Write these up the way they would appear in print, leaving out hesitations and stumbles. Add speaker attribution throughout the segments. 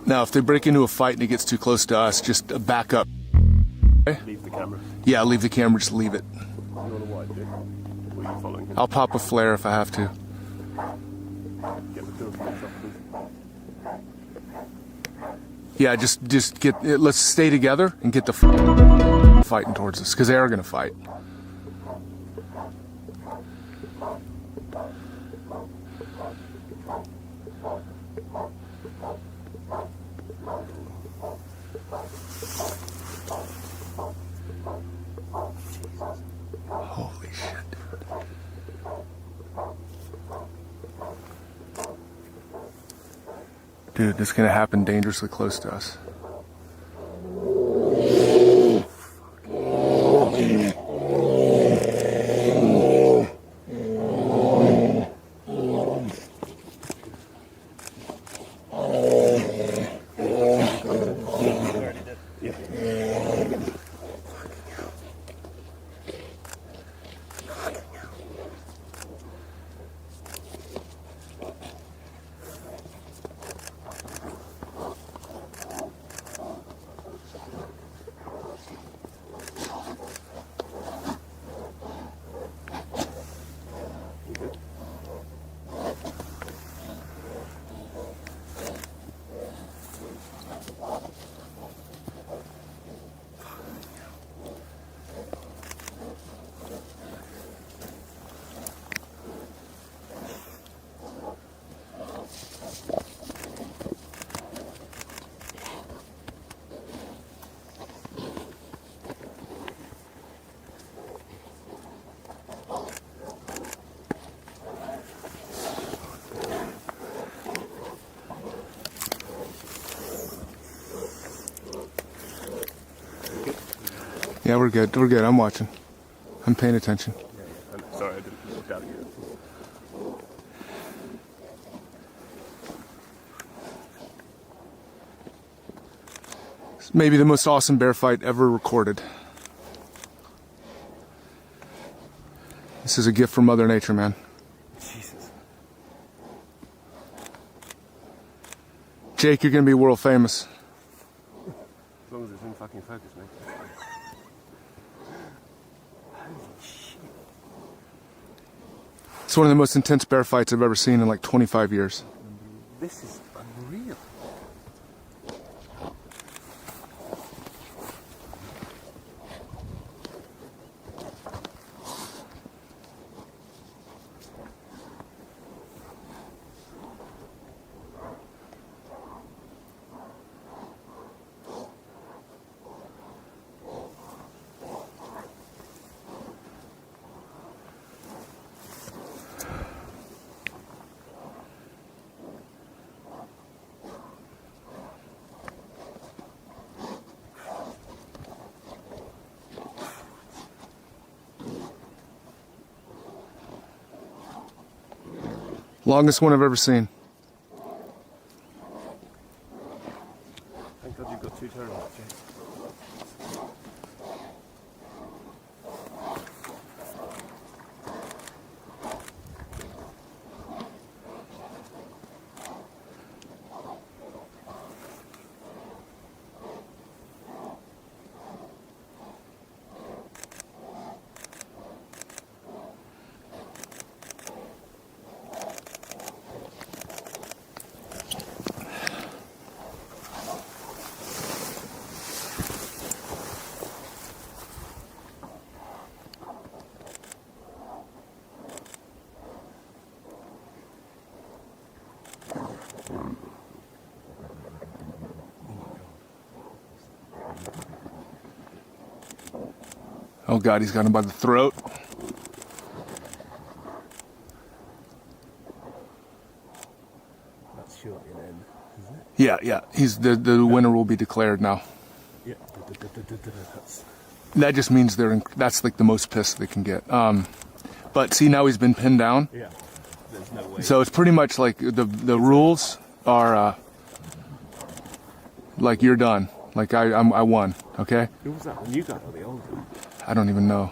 Speaker 1: Now, if they break into a fight and it gets too close to us, just back up. Okay?
Speaker 2: Leave the camera.
Speaker 1: Yeah, leave the camera, just leave it.
Speaker 2: You want to wide, Dick? Or are you following him?
Speaker 1: I'll pop a flare if I have to.
Speaker 2: Get the door from the top, please.
Speaker 1: Yeah, just get. Let's stay together and get the fighting towards us, because they are gonna fight. Holy shit, dude. Dude, this is gonna happen dangerously close to us. Yeah, we're good. We're good. I'm watching. I'm paying attention.
Speaker 2: Yeah. Sorry, I didn't look down at you.
Speaker 1: It's maybe the most awesome bear fight ever recorded. This is a gift from Mother Nature, man.
Speaker 2: Jesus.
Speaker 1: Jake, you're gonna be world famous.
Speaker 2: As long as it's in fucking focus, mate.
Speaker 1: It's one of the most intense bear fights I've ever seen in like 25 years.
Speaker 2: This is unreal.
Speaker 1: Longest one I've ever seen.
Speaker 2: Thank God you've got two turrets, Jake.
Speaker 1: Oh God, he's got him by the throat.
Speaker 2: That's surely an end, isn't it?
Speaker 1: Yeah, yeah. He's the winner will be declared now.
Speaker 2: Yeah. That's...
Speaker 1: That just means that's like the most pissed they can get. But see, now he's been pinned down.
Speaker 2: Yeah. There's no way.
Speaker 1: So it's pretty much like the rules are like you're done. Like I won. Okay.
Speaker 2: Who was that? The new guy or the old guy?
Speaker 1: I don't even know.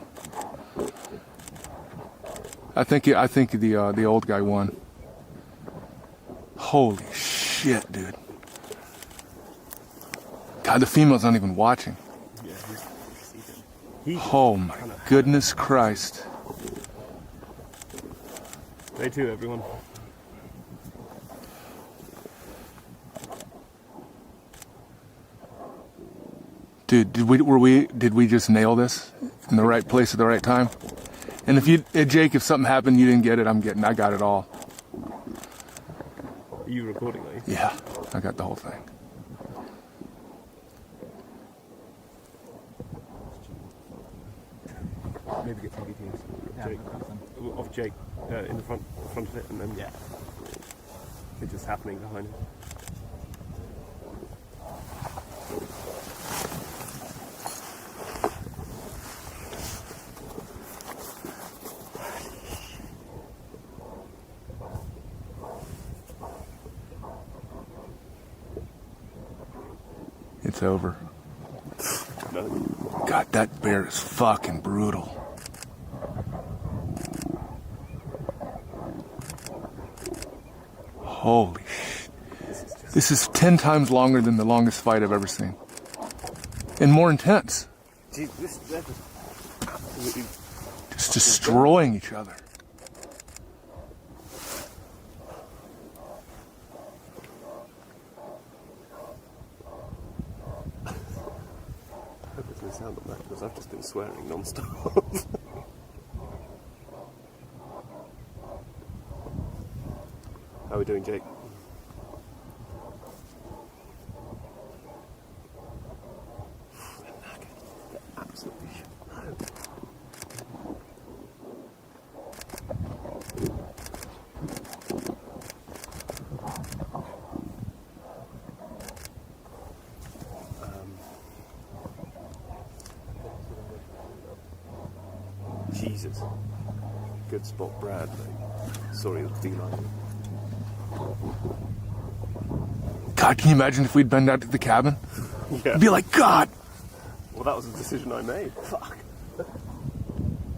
Speaker 1: I think the old guy won. Holy shit, dude. God, the female's not even watching.
Speaker 2: Yeah, he's
Speaker 1: Oh my goodness Christ.
Speaker 2: Day 2, everyone.
Speaker 1: Dude, did we just nail this in the right place at the right time? And if you, Jake, if something happened, you didn't get it, I got it all.
Speaker 2: Are you recording, are you?
Speaker 1: Yeah, I got the whole thing.
Speaker 2: Maybe get PB teams. Jake. Off Jake in the front of it, and then it's just happening behind him.
Speaker 1: It's over.
Speaker 2: No.
Speaker 1: God, that bear is fucking brutal. Holy shit. This is 10 times longer than the longest fight I've ever seen. And more intense.
Speaker 2: Gee, they're just absolutely.
Speaker 1: Just destroying each other.
Speaker 2: I hope there's no sound on that because I've just been swearing non-stop. How are we doing, Jake? They're knackered. They're absolutely shit. Jesus. Good spot, Brad. Sorry, it's beeline.
Speaker 1: God, can you imagine if we'd been out to the cabin?
Speaker 2: Yeah.
Speaker 1: I'd be like, God!
Speaker 2: Well, that was a decision I made. Fuck.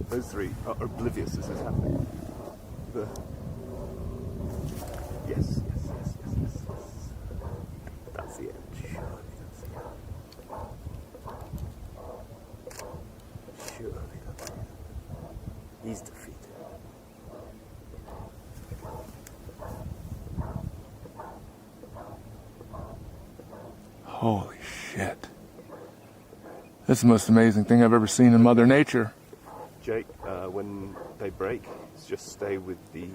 Speaker 2: Those three are oblivious this is happening. Yes. That's the end. Surely that's the end. Surely that's the end. He's defeated.
Speaker 1: Holy shit. That's the most amazing thing I've ever seen in Mother Nature.
Speaker 2: Jake, when they break, just stay with the...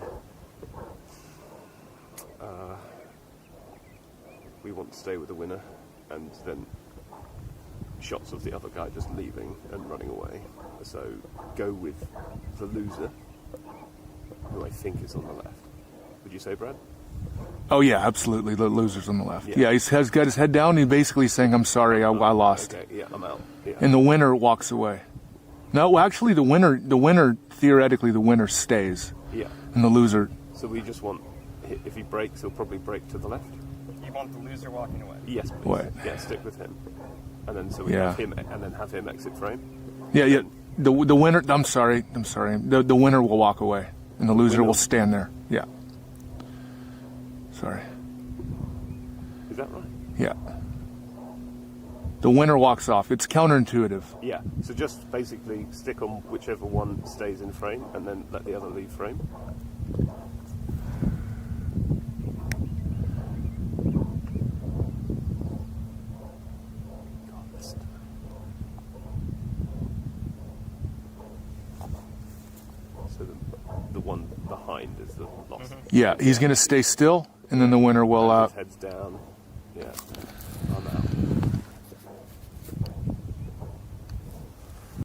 Speaker 2: we want to stay with the winner, and then shots of the other guy just leaving and running away. So go with the loser, who I think is on the left. Would you say, Brad?
Speaker 1: Oh yeah, absolutely. The loser's on the left.
Speaker 2: Yeah.
Speaker 1: Yeah, he's got his head down. And he's basically saying, "I'm sorry, I lost."
Speaker 2: Okay, yeah, I'm out. Yeah.
Speaker 1: And the winner walks away. No, well, actually, the winner theoretically, the winner stays,
Speaker 2: Yeah.
Speaker 1: and the loser.
Speaker 2: So we just want, if he breaks, he'll probably break to the left.
Speaker 3: You want the loser walking away?
Speaker 2: Yes, please.
Speaker 1: What?
Speaker 2: Yeah, stick with him, and then so we
Speaker 1: Yeah.
Speaker 2: have him, and then have him exit frame.
Speaker 1: Yeah. The winner. I'm sorry. The winner will walk away, and the loser
Speaker 2: Winner.
Speaker 1: will stand there. Yeah. Sorry.
Speaker 2: Is that right?
Speaker 1: Yeah. The winner walks off. It's counterintuitive.
Speaker 2: Yeah. So just basically stick on whichever one stays in frame, and then let the other leave frame. God, listen. So the one behind is the lost.
Speaker 1: Yeah, he's gonna stay still, and then the winner will.
Speaker 2: His head's down. Yeah. I'm out.